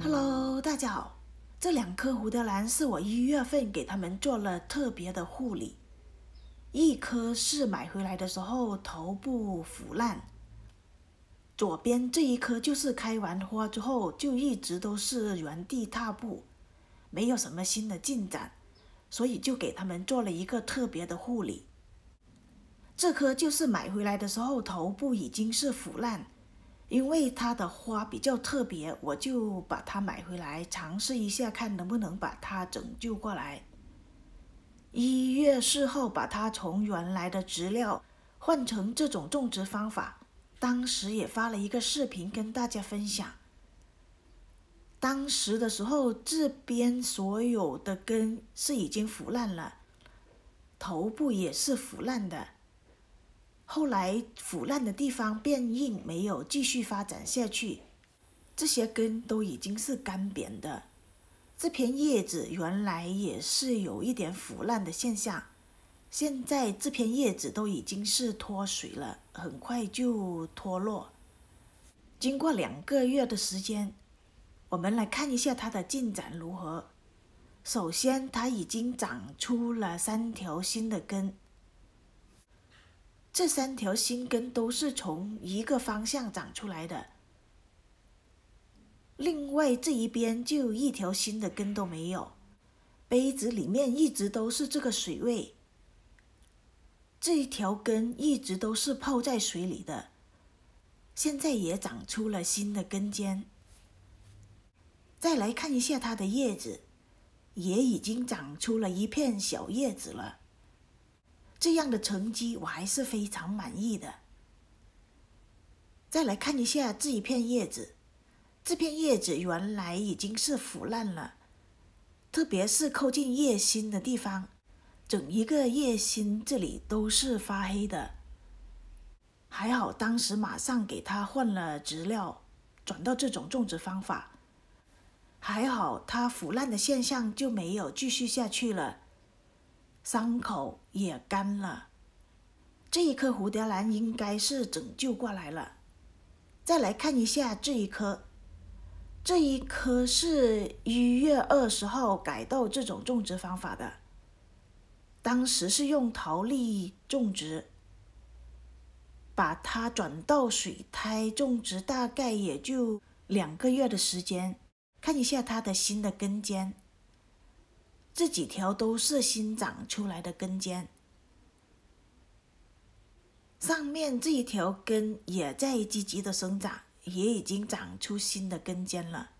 Hello，大家好。这2颗蝴蝶兰是我1月份给他们做了特别的护理。一颗是买回来的时候头部腐烂，左边这一颗就是开完花之后就一直都是原地踏步，没有什么新的进展，所以就给他们做了一个特别的护理。这颗就是买回来的时候头部已经是腐烂，因为它的花比较特别，我就把它买回来尝试一下，看能不能把它拯救过来。1月4号把它从原来的植料换成这种种植方法，当时也发了一个视频跟大家分享。当时的时候，这边所有的根是已经腐烂了，头部也是腐烂的。后来腐烂的地方变硬，没有继续发展下去，这些根都已经是干瘪的。这片叶子原来也是有一点腐烂的现象，现在这片叶子都已经是脱水了，很快就脱落。经过2个月的时间，我们来看一下它的进展如何。首先，它已经长出了3条新的根，这3条新根都是从一个方向长出来的。另外这一边就1条新的根都没有，杯子里面一直都是这个水位，这一条根一直都是泡在水里的，现在也长出了新的根尖。再来看一下它的叶子，也已经长出了一片小叶子了，这样的成绩我还是非常满意的。再来看一下这一片叶子，这片叶子原来已经是腐烂了，特别是靠近叶心的地方，整一个叶心这里都是发黑的。还好当时马上给它换了植料，转到这种种植方法，还好它腐烂的现象就没有继续下去了，伤口也干了。这一颗蝴蝶兰应该是拯救过来了。再来看一下这一颗，这一颗是1月20号改到这种种植方法的，当时是用陶粒种植，把它转到水苔种植，大概也就2个月的时间。看一下它的新的根尖，这几条都是新长出来的根尖，上面这一条根也在积极的生长，也已经长出新的根尖了。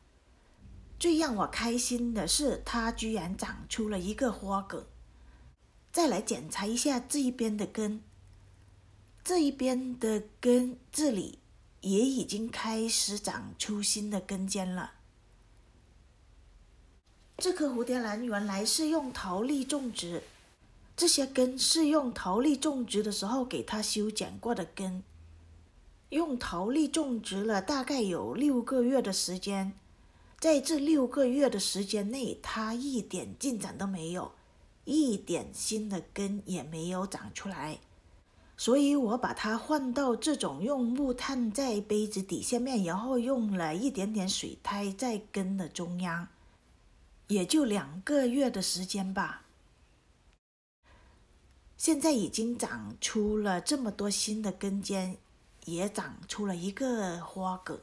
最让我开心的是，它居然长出了一个花梗。再来检查一下这一边的根，这一边的根这里也已经开始长出新的根尖了。这颗蝴蝶兰原来是用陶粒种植，这些根是用陶粒种植的时候给它修剪过的根，用陶粒种植了大概有6个月的时间，在这6个月的时间内，它一点进展都没有，一点新的根也没有长出来，所以我把它换到这种用木炭在杯子底下面，然后用了一点点水苔在根的中央，也就2个月的时间吧。现在已经长出了这么多新的根尖，也长出了一个花梗。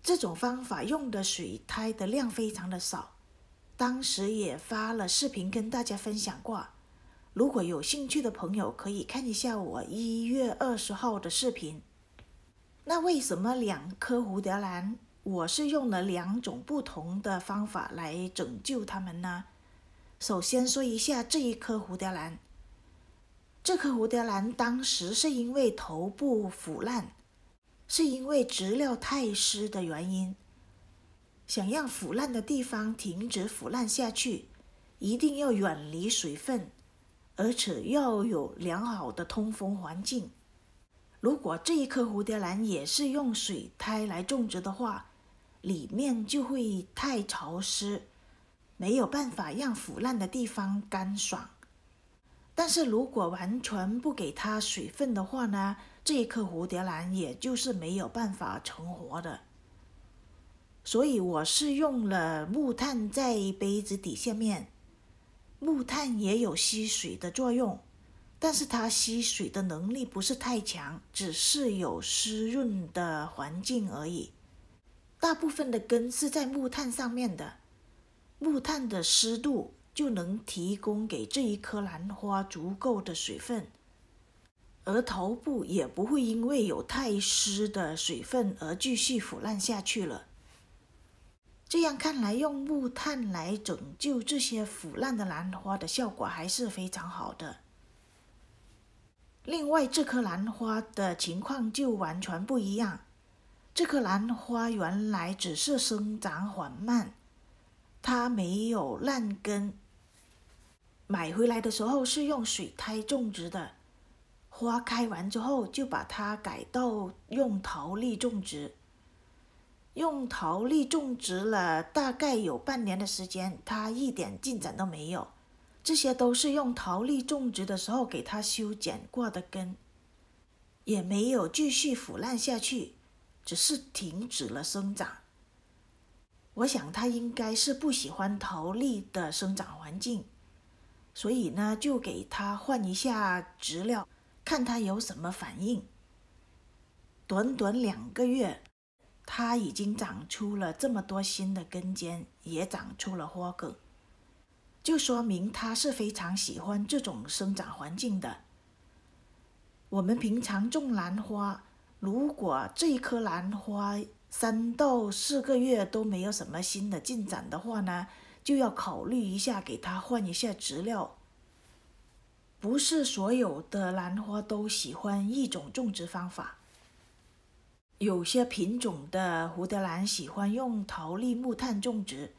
这种方法用的水苔的量非常的少，当时也发了视频跟大家分享过，如果有兴趣的朋友可以看一下我1月20号的视频。那为什么2颗蝴蝶兰我是用了2种不同的方法来拯救它们呢？首先说一下这一颗蝴蝶兰，这颗蝴蝶兰当时是因为头部腐烂，是因为植料太湿的原因。想让腐烂的地方停止腐烂下去，一定要远离水分，而且要有良好的通风环境。如果这一颗蝴蝶兰也是用水苔来种植的话，里面就会太潮湿，没有办法让腐烂的地方干爽。但是如果完全不给它水分的话呢，这一颗蝴蝶兰也就是没有办法成活的。所以我是用了木炭在杯子底下面。木炭也有吸水的作用，但是它吸水的能力不是太强，只是有湿润的环境而已。大部分的根是在木炭上面的，木炭的湿度就能提供给这一颗兰花足够的水分，而头部也不会因为有太湿的水分而继续腐烂下去了。这样看来，用木炭来拯救这些腐烂的兰花的效果还是非常好的。另外，这棵兰花的情况就完全不一样。这棵兰花原来只是生长缓慢，它没有烂根。买回来的时候是用水苔种植的，花开完之后就把它改到用桃粒种植。用桃粒种植了大概有半年的时间，它一点进展都没有。这些都是用桃粒种植的时候给它修剪过的根，也没有继续腐烂下去，只是停止了生长。我想它应该是不喜欢桃粒的生长环境，所以呢就给它换一下植料，看它有什么反应。短短2个月，它已经长出了这么多新的根尖，也长出了花梗，就说明它是非常喜欢这种生长环境的。我们平常种兰花，如果这一棵兰花3到4个月都没有什么新的进展的话呢，就要考虑一下给它换一下植料。不是所有的兰花都喜欢一种种植方法。有些品种的蝴蝶兰喜欢用桃粒木炭种植，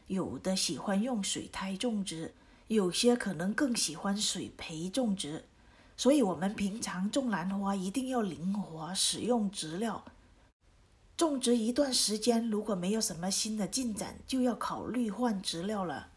有的喜欢用水苔种植，有些可能更喜欢水培种植。所以我们平常种兰花一定要灵活使用植料。种植一段时间，如果没有什么新的进展，就要考虑换植料了。